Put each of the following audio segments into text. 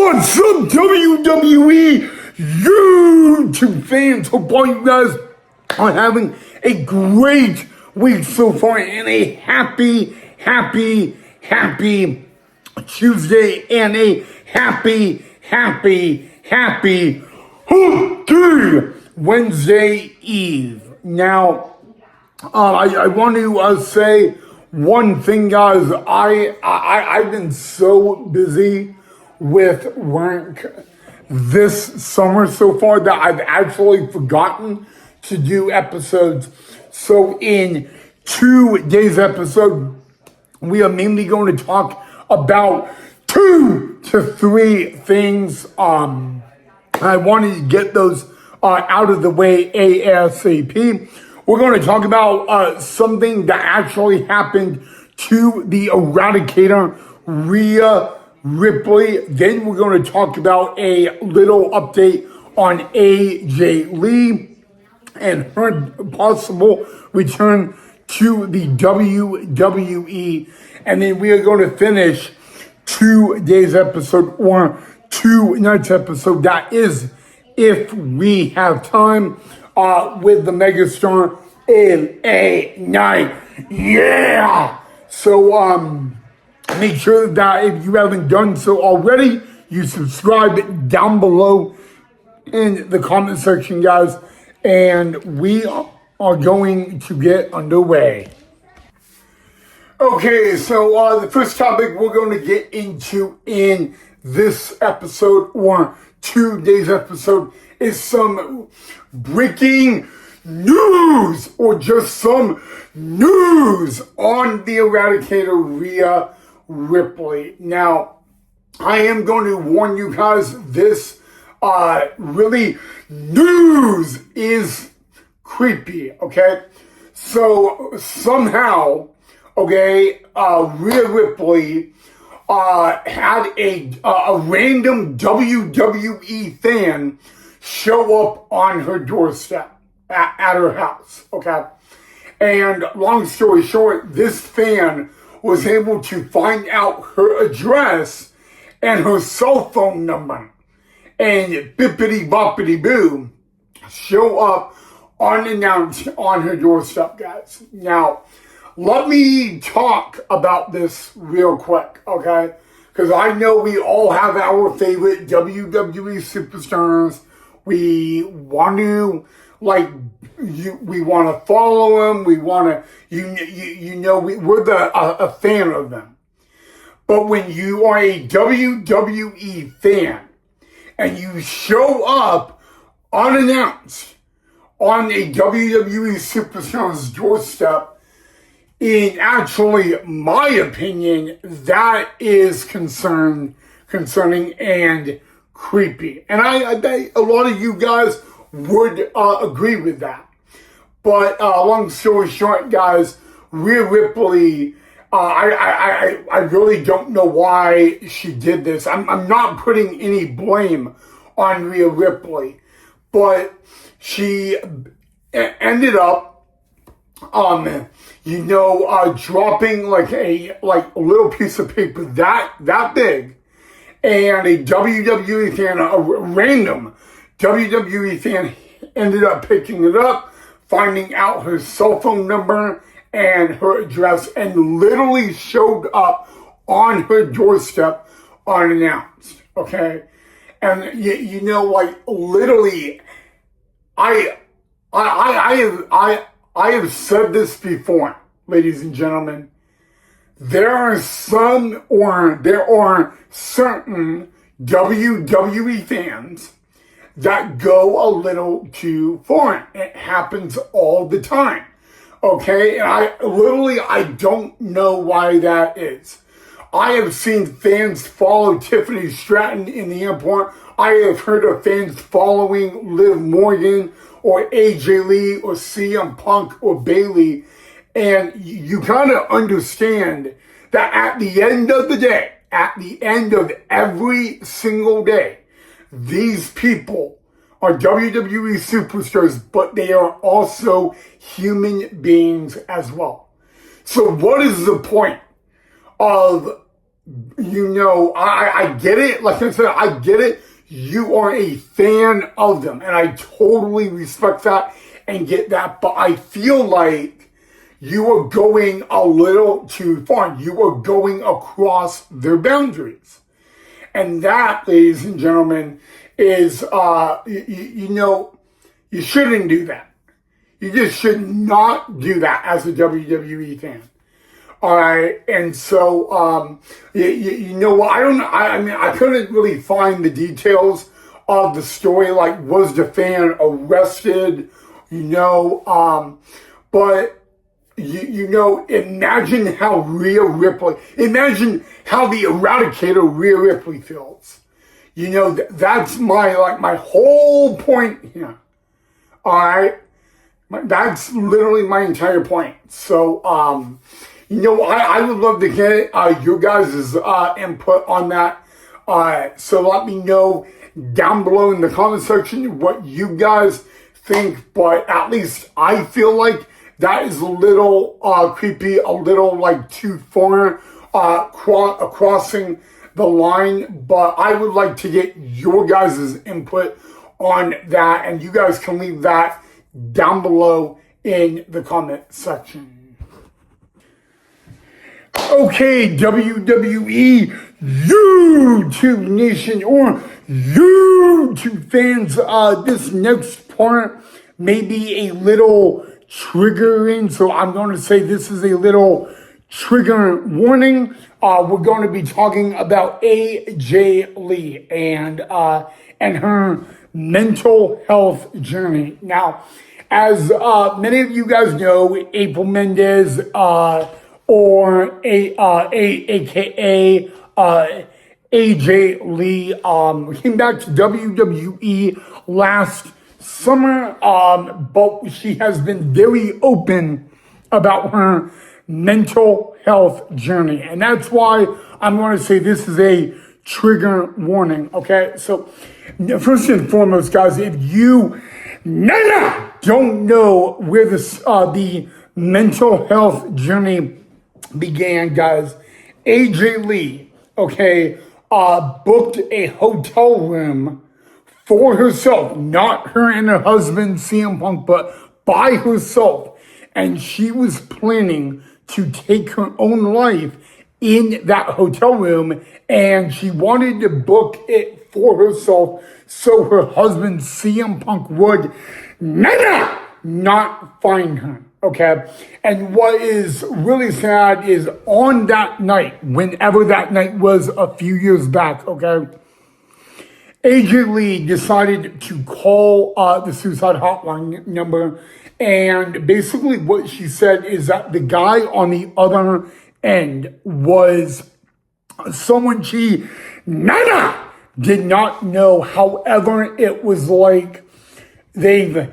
What's up, WWE YouTube fans? Hope all you guys are having a great week so far and a happy Tuesday and a happy Wednesday Eve. Now, I want to say one thing, guys. I've been so busy with work this summer so far that I've actually forgotten to do episodes. So in today's episode, we are mainly going to talk about 2 to 3 things. I wanted to get those out of the way ASAP. We're going to talk about something that actually happened to the Eradicator, Rhea Ripley. Then we're going to talk about a little update on AJ Lee and her possible return to the WWE. And then we are going to finish today's episode, or tonight's episode, that is, if we have time, with the megastar in a night. Yeah! So, make sure that if you haven't done so already, you subscribe down below in the comment section, guys. And we are going to get underway. Okay, so the first topic we're going to get into in this episode, or today's episode, is some breaking news, or just some news on the Eradicator, Rhea Ripley. Now, I am going to warn you guys, this really news is creepy, okay? So somehow, okay, Rhea Ripley had a random WWE fan show up on her doorstep at her house, okay? And long story short, this fan was able to find out her address and her cell phone number, and bippity boppity boo, show up unannounced on her doorstep, guys. Now, let me talk about this real quick, okay? Because I know we all have our favorite WWE superstars. We want to, we want to follow them. We want to, we're a fan of them. But when you are a WWE fan and you show up unannounced on a WWE superstar's doorstep, in actually my opinion, that is concerning and creepy. And I bet a lot of you guys would agree with that. But long story short, guys, Rhea Ripley, I really don't know why she did this. I'm not putting any blame on Rhea Ripley, but she ended up, dropping like a little piece of paper that big, and a WWE fan, a random WWE fan, ended up picking it up, finding out her cell phone number and her address, and literally showed up on her doorstep unannounced. Okay, and literally, I have said this before, ladies and gentlemen. There are certain WWE fans that go a little too far. It happens all the time. Okay, and I don't know why that is. I have seen fans follow Tiffany Stratton in the airport. I have heard of fans following Liv Morgan or AJ Lee or CM Punk or Bailey. And you kind of understand that at the end of the day, at the end of every single day, these people are WWE superstars, but they are also human beings as well. So what is the point of I get it. Like I said, I get it. You are a fan of them, and I totally respect that and get that. But I feel like you are going a little too far. You are going across their boundaries. And that, ladies and gentlemen, is, you shouldn't do that. You just should not do that as a WWE fan. All right, and so you know what? I mean, I couldn't really find the details of the story. Like, was the fan arrested? But imagine how imagine how the Eradicator Rhea Ripley feels. That's my whole point here. All right, that's literally my entire point. So, I would love to get your guys' input on that. So let me know down below in the comment section what you guys think. But at least I feel like that is a little creepy, a little like too far crossing the line. But I would like to get your guys' input on that. And you guys can leave that down below in the comment section. Okay, WWE, YouTube Nation, or YouTube fans, this next part may be a little triggering, so I'm going to say this is a little trigger warning. We're going to be talking about AJ Lee and her mental health journey. Now, as many of you guys know, April Mendez, or AKA AJ Lee, came back to WWE last summer, but she has been very open about her mental health journey. And that's why I'm going to say this is a trigger warning, okay? So first and foremost, guys, if you don't know where the mental health journey began, guys, AJ Lee, okay, booked a hotel room for herself, not her and her husband CM Punk, but by herself, and she was planning to take her own life in that hotel room, and she wanted to book it for herself so her husband CM Punk would not find her. Okay, and what is really sad is on that night, whenever that night was a few years back, okay, AJ Lee decided to call the suicide hotline number, and basically what she said is that the guy on the other end was someone she did not know. However, it was like they've,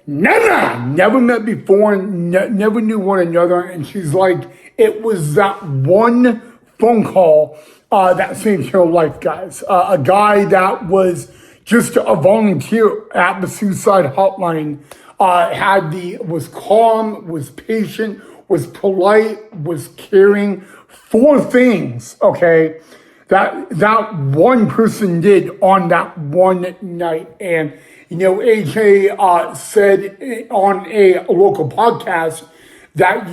never met before, never knew one another. And she's like, it was that one phone call that saved her life, guys. A guy that was just a volunteer at the suicide hotline, was calm, was patient, was polite, was caring. 4 things, okay, that one person did on that one night. And AJ said on a local podcast that,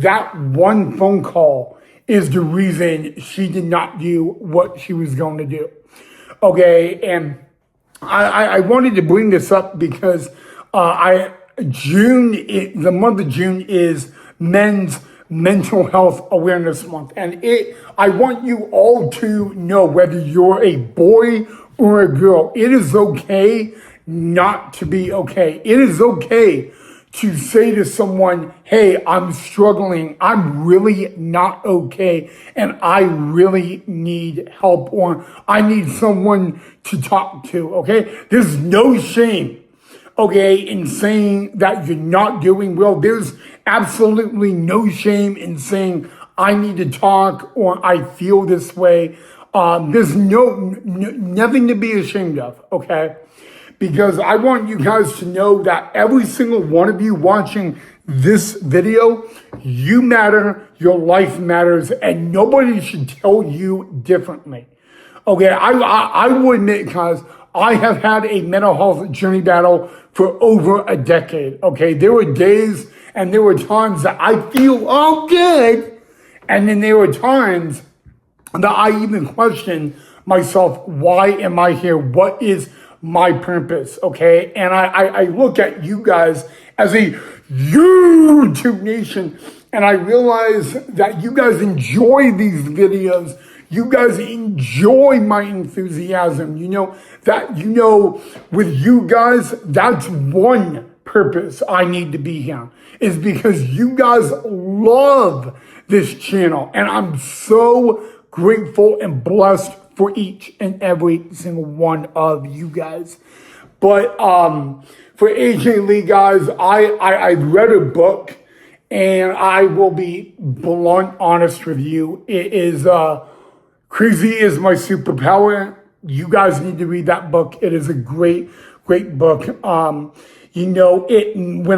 that one phone call is the reason she did not do what she was going to do. Okay, and I wanted to bring this up because the month of June is Men's Mental Health Awareness Month. And I want you all to know, whether you're a boy or a girl, it is okay not to be okay. It is okay to say to someone, hey, I'm struggling, I'm really not okay, and I really need help, or I need someone to talk to, okay? There's no shame, okay, in saying that you're not doing well. There's absolutely no shame in saying, I need to talk, or I feel this way. There's nothing to be ashamed of, okay? Because I want you guys to know that every single one of you watching this video, you matter, your life matters, and nobody should tell you differently. Okay, I will admit, guys, I have had a mental health journey battle for over a decade. Okay, there were days and there were times that I feel all good, and then there were times that I even question myself, why am I here? What is my purpose? Okay, and I look at you guys as a YouTube nation, and I realize that you guys enjoy these videos. You guys enjoy my enthusiasm. With you guys, that's one purpose I need to be here, is because you guys love this channel. And I'm so grateful and blessed for each and every single one of you guys. But for AJ Lee, guys, I read a book, and I will be blunt honest with you. It is Crazy is My Superpower. You guys need to read that book. It is a great, great book. When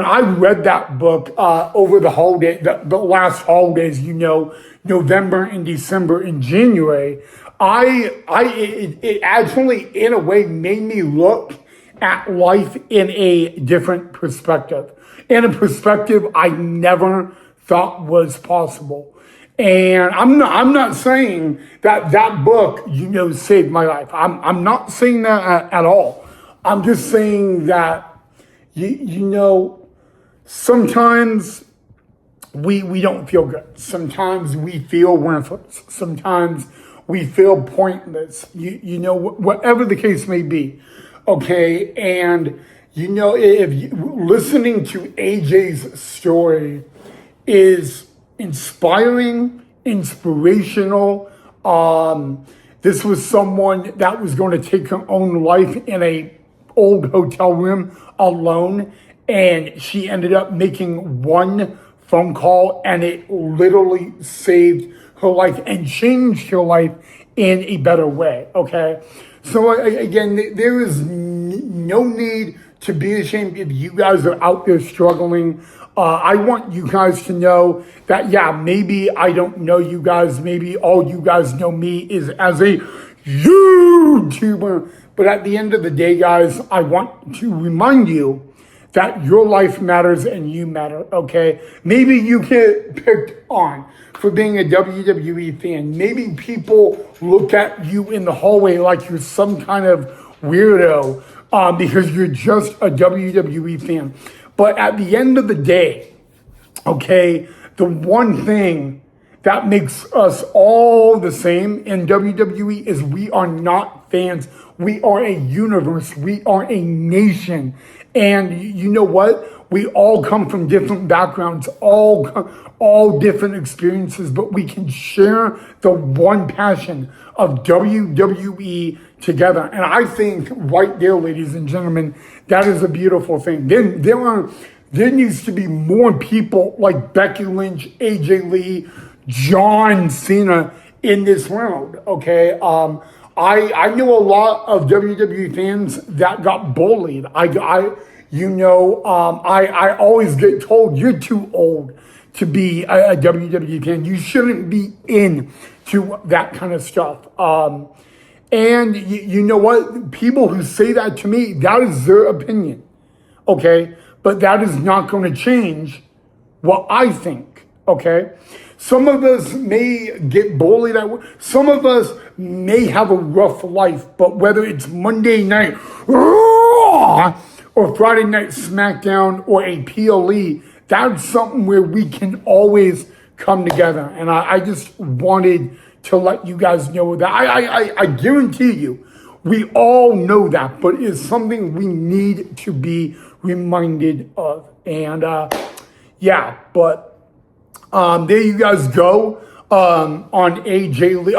I read that book over the holiday, the last holidays, November and December and January, it actually, in a way, made me look at life in a different perspective, in a perspective I never thought was possible. And I'm not saying that book, saved my life. I'm not saying that at all. I'm just saying that, sometimes we don't feel good. Sometimes we feel worthless. Sometimes we feel pointless. Whatever the case may be. Okay. And, if listening to AJ's story is inspiring, inspirational. This was someone that was going to take her own life in a old hotel room alone, and she ended up making one phone call, and it literally saved her life and changed her life in a better way. Okay, so again, there is no need to be ashamed if you guys are out there struggling. I want you guys to know that, maybe I don't know you guys. Maybe all you guys know me is as a YouTuber. But at the end of the day, guys, I want to remind you that your life matters and you matter, okay? Maybe you get picked on for being a WWE fan. Maybe people look at you in the hallway like you're some kind of weirdo because you're just a WWE fan. But at the end of the day, okay, the one thing that makes us all the same in WWE is we are not fans. We are a universe. We are a nation. And you know what? We all come from different backgrounds, all different experiences, but we can share the one passion of WWE together. And I think right there, ladies and gentlemen, that is a beautiful thing. There needs to be more people like Becky Lynch, AJ Lee, John Cena in this world, okay? I know a lot of WWE fans that got bullied. I always get told, you're too old to be a WWE fan. You shouldn't be into that kind of stuff. And you know what? People who say that to me, that is their opinion, okay? But that is not going to change what I think, okay? Some of us may get bullied at work. Some of us may have a rough life, but whether it's Monday Night Raw or Friday Night SmackDown or a PLE, that's something where we can always come together. And I just wanted to let you guys know that. I guarantee you, we all know that, but it's something we need to be reminded of. And there you guys go on AJ Lee.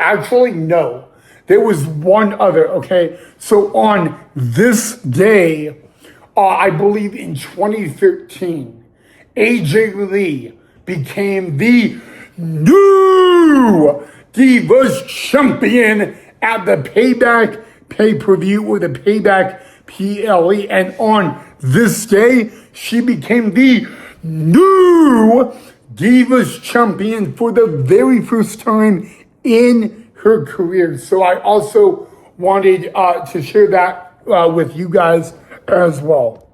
Actually, no. There was one other, okay? So on this day, I believe in 2013, AJ Lee became the new Divas Champion at the Payback pay-per-view or the Payback PLE. And on this day, she became the new Divas champion for the very first time in her career. So I also wanted to share that with you guys as well.